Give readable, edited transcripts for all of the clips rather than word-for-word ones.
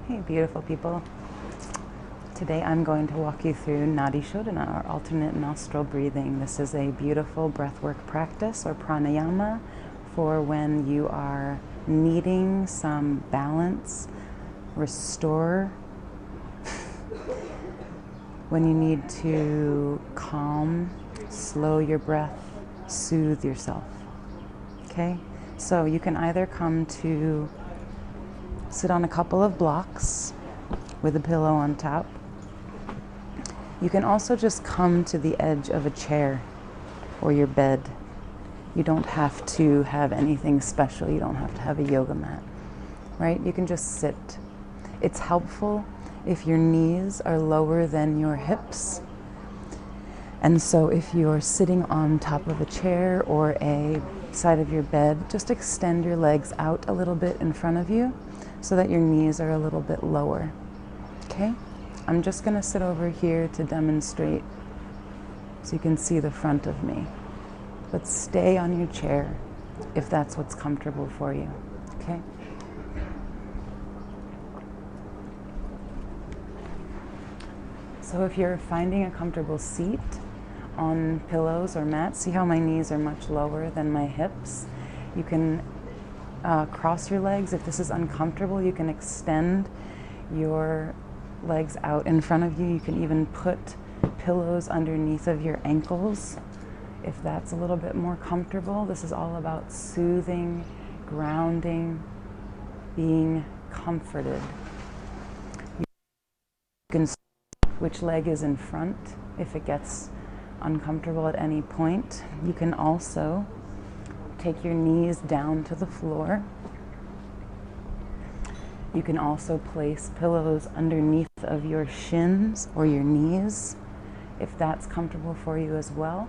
Hey, beautiful people. Today I'm going to walk you through Nadi Shodhana, or alternate nostril breathing. This is a beautiful breathwork practice, or pranayama, for when you are needing some balance, restore, when you need to calm, slow your breath, soothe yourself. Okay? So you can either come to sit on a couple of blocks with a pillow on top. You can also just come to the edge of a chair or your bed. You don't have to have anything special. You don't have to have a yoga mat, right? You can just sit. It's helpful if your knees are lower than your hips. And so if you're sitting on top of a chair or a side of your bed, just extend your legs out a little bit in front of you so that your knees are a little bit lower. Okay? I'm just going to sit over here to demonstrate so you can see the front of me. But stay on your chair if that's what's comfortable for you. Okay? So if you're finding a comfortable seat on pillows or mats, see how my knees are much lower than my hips? You can cross your legs. If this is uncomfortable, you can extend your legs out in front of you. You can even put pillows underneath of your ankles if that's a little bit more comfortable. This is all about soothing, grounding, being comforted. You can see which leg is in front if it gets uncomfortable at any point. You can also take your knees down to the floor. You can also place pillows underneath of your shins or your knees if that's comfortable for you as well.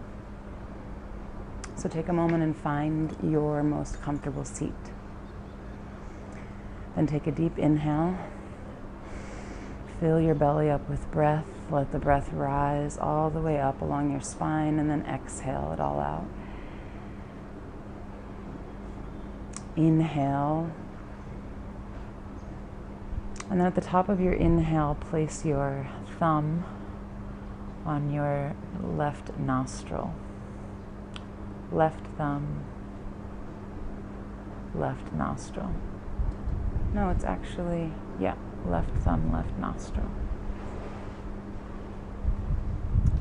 So take a moment and find your most comfortable seat. Then take a deep inhale. Fill your belly up with breath. Let the breath rise all the way up along your spine, and then exhale it all out. Inhale. And then at the top of your inhale, place your thumb on your left nostril. Left thumb, left nostril. No, it's actually, left thumb, left nostril.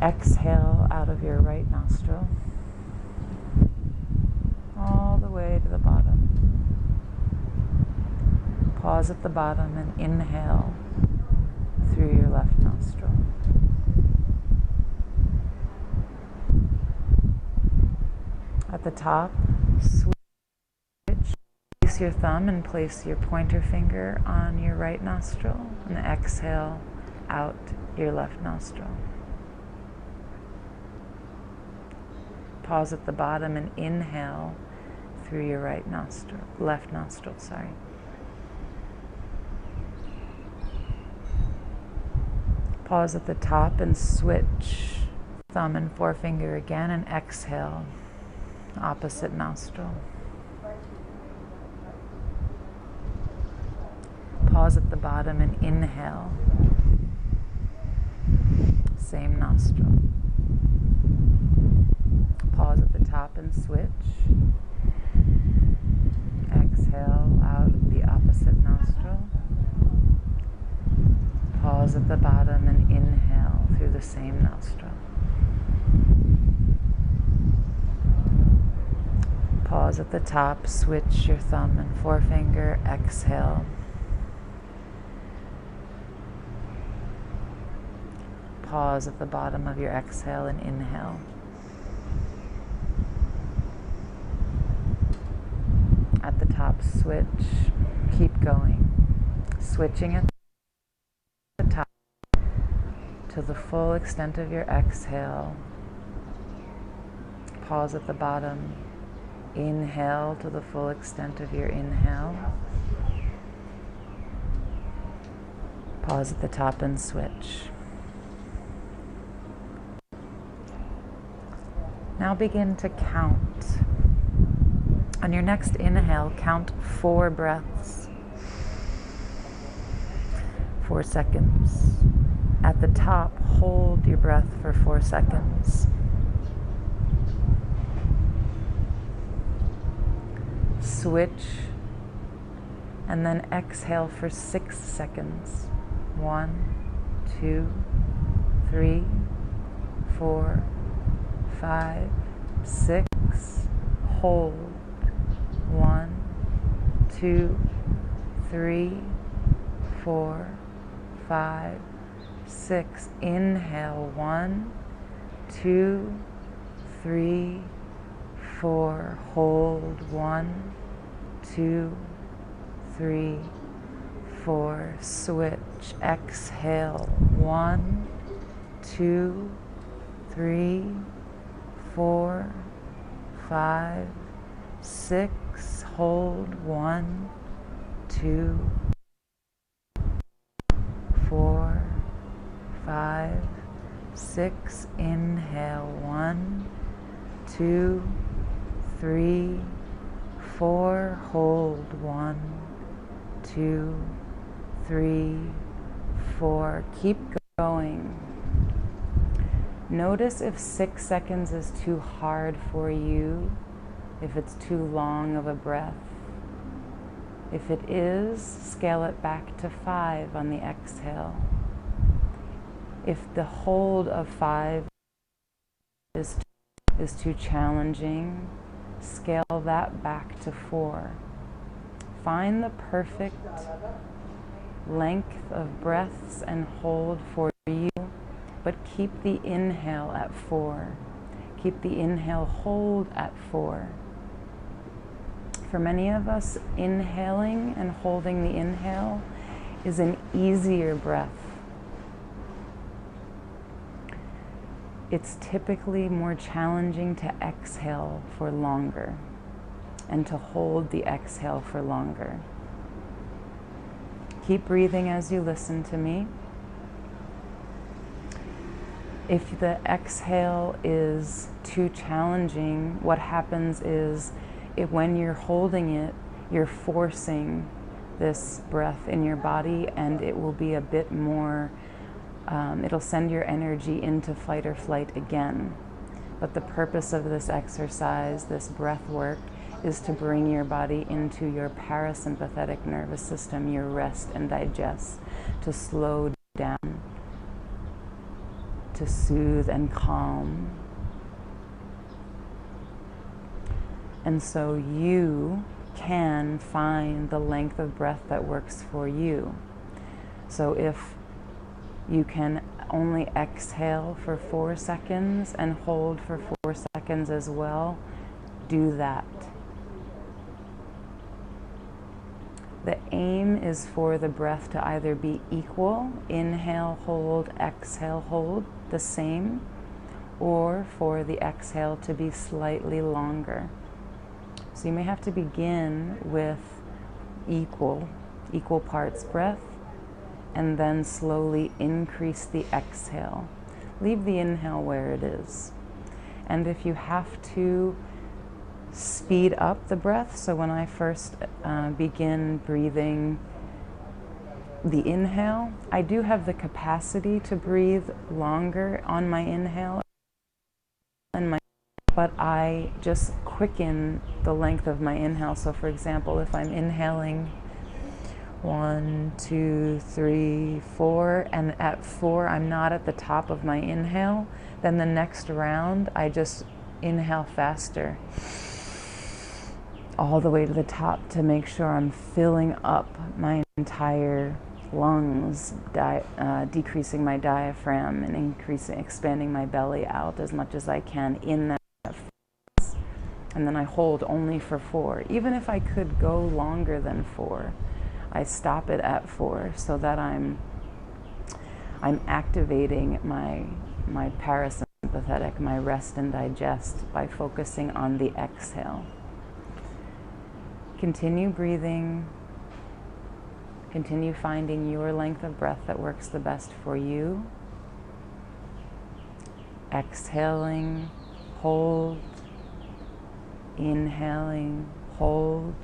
Exhale out of your right nostril, all the way to the bottom. Pause at the bottom and inhale through your left nostril. At the top, switch. Place your thumb and place your pointer finger on your right nostril and exhale out your left nostril. Pause at the bottom and inhale through your left nostril. Pause at the top and switch thumb and forefinger again and exhale, opposite nostril. Pause at the bottom and inhale, same nostril. Pause at the top and switch. Exhale out the opposite nostril. Pause at the bottom and inhale through the same nostril. Pause at the top, switch your thumb and forefinger, exhale. Pause at the bottom of your exhale and inhale. At the top, switch, keep going. Switching at the top to the full extent of your exhale. Pause at the bottom. Inhale to the full extent of your inhale. Pause at the top and switch. Now begin to count. On your next inhale, count 4 breaths. 4 seconds. At the top, hold your breath for 4 seconds. Switch, and then exhale for 6 seconds. 1, 2, 3, 4, 5, 6. Hold. 1, 2, 3, 4, 5, 6. Inhale. 1, 2, 3, 4. Hold. 1, 2, 3, 4. Switch. Exhale. 1, 2, 3, 4, 5, 6. Hold. 1, 2, 4, 5, 6. Inhale. 1, 2, 3, 4. Hold. 1, 2, 3, 4. Keep going. Notice if 6 seconds is too hard for you, if it's too long of a breath. If it is, scale it back to 5 on the exhale. If the hold of 5 is too challenging, scale that back to 4. Find the perfect length of breaths and hold for you, but keep the inhale at 4. Keep the inhale hold at 4. For many of us, inhaling and holding the inhale is an easier breath. It's typically more challenging to exhale for longer and to hold the exhale for longer. Keep breathing as you listen to me. If the exhale is too challenging, what happens is when you're holding it, you're forcing this breath in your body, and it will be a bit more, it'll send your energy into fight or flight again. But the purpose of this exercise, this breath work, is to bring your body into your parasympathetic nervous system, your rest and digest, to slow down, to soothe and calm. And so you can find the length of breath that works for you. So if you can only exhale for 4 seconds and hold for 4 seconds as well, do that. The aim is for the breath to either be equal, inhale, hold, exhale, hold, the same, or for the exhale to be slightly longer. So you may have to begin with equal parts breath, and then slowly increase the exhale. Leave the inhale where it is. And if you have to speed up the breath, so when I first begin breathing the inhale, I do have the capacity to breathe longer on my inhale, but I just quicken the length of my inhale. So for example, if I'm inhaling 1, 2, 3, 4, and at 4 I'm not at the top of my inhale, then the next round I just inhale faster all the way to the top to make sure I'm filling up my entire lungs, decreasing my diaphragm and expanding my belly out as much as I can in that phase. And then I hold only for 4. Even if I could go longer than 4, I stop it at 4 so that I'm activating my parasympathetic, my rest and digest, by focusing on the exhale. Continue breathing. Continue finding your length of breath that works the best for you. Exhaling, hold. Inhaling, hold.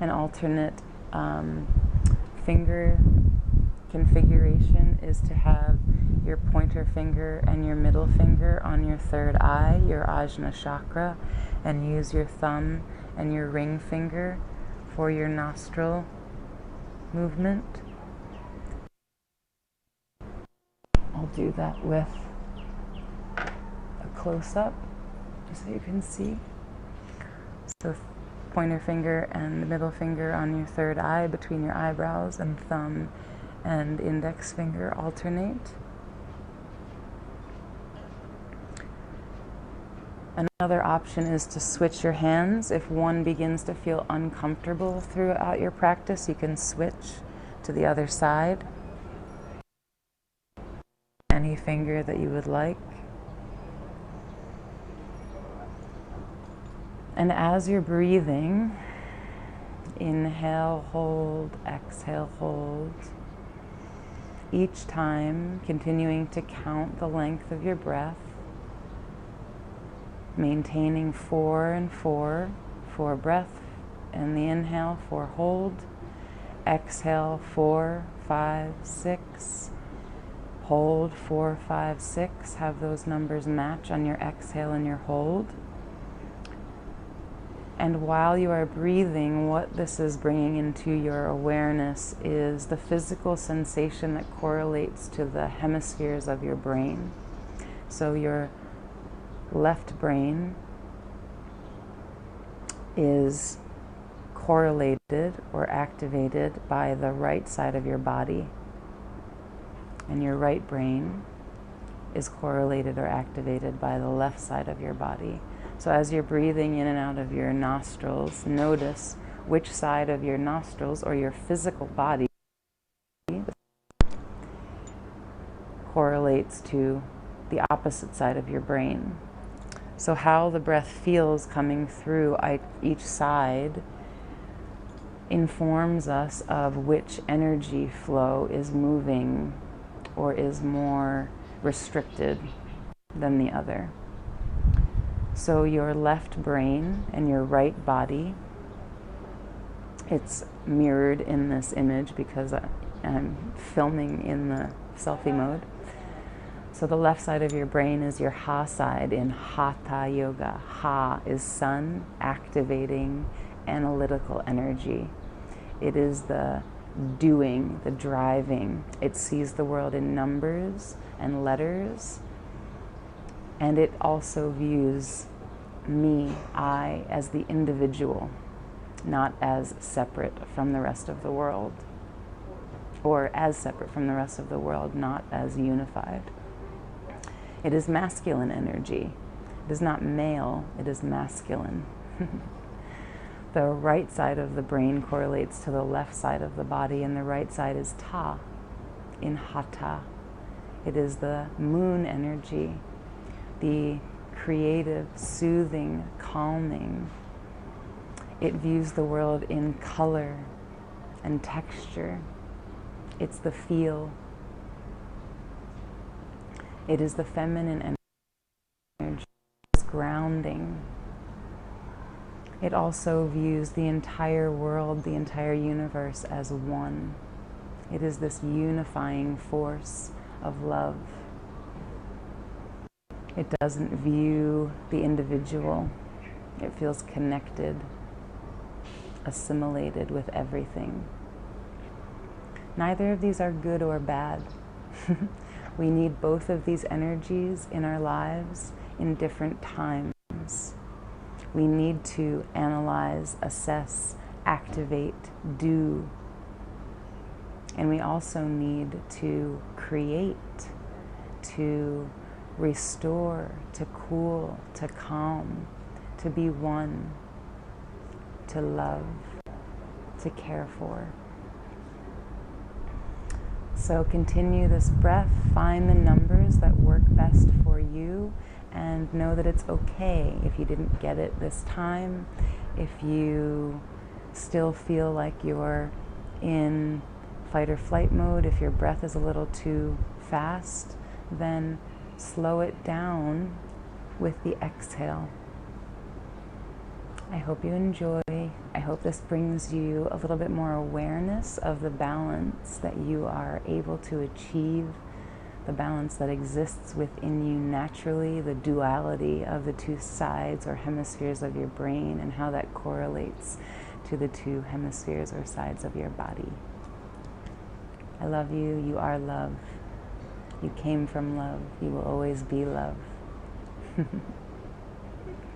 And alternate finger configuration is to have your pointer finger and your middle finger on your third eye, your Ajna chakra, and use your thumb and your ring finger for your nostril movement. I'll do that with a close-up, just so you can see. So pointer finger and the middle finger on your third eye between your eyebrows, and thumb and index finger alternate. Another option is to switch your hands. If one begins to feel uncomfortable throughout your practice, you can switch to the other side. Any finger that you would like. And as you're breathing, inhale, hold, exhale, hold. Each time continuing to count the length of your breath, maintaining 4 and 4 for breath, and the inhale, 4 hold, exhale, 4, 5, 6, hold, 4, 5, 6, have those numbers match on your exhale and your hold. And while you are breathing, what this is bringing into your awareness is the physical sensation that correlates to the hemispheres of your brain. So your left brain is correlated or activated by the right side of your body, and your right brain is correlated or activated by the left side of your body. So as you're breathing in and out of your nostrils, notice which side of your nostrils or your physical body correlates to the opposite side of your brain. So how the breath feels coming through each side informs us of which energy flow is moving or is more restricted than the other. So your left brain and your right body, it's mirrored in this image because I'm filming in the selfie mode. So the left side of your brain is your Ha side in Hatha Yoga. Ha is sun, activating, analytical energy. It is the doing, the driving. It sees the world in numbers and letters. And it also views me, I, as the individual, not as separate from the rest of the world. Or as separate from the rest of the world, not as unified. It is masculine energy. It is not male, it is masculine. The right side of the brain correlates to the left side of the body, and the right side is Ta in Hatha. It is the moon energy, the creative, soothing, calming. It views the world in color and texture. It's the feel. It is the feminine energy, it's grounding. It also views the entire world, the entire universe as one. It is this unifying force of love. It doesn't view the individual. It feels connected, assimilated with everything. Neither of these are good or bad. We need both of these energies in our lives in different times. We need to analyze, assess, activate, do. And we also need to create, to restore, to cool, to calm, to be one, to love, to care for. So continue this breath, find the numbers that work best for you, and know that it's okay if you didn't get it this time. If you still feel like you're in fight or flight mode, if your breath is a little too fast, then slow it down with the exhale. I hope you enjoy. I hope this brings you a little bit more awareness of the balance that you are able to achieve, the balance that exists within you naturally, the duality of the two sides or hemispheres of your brain, and how that correlates to the two hemispheres or sides of your body. I love you. You are love. You came from love. You will always be love.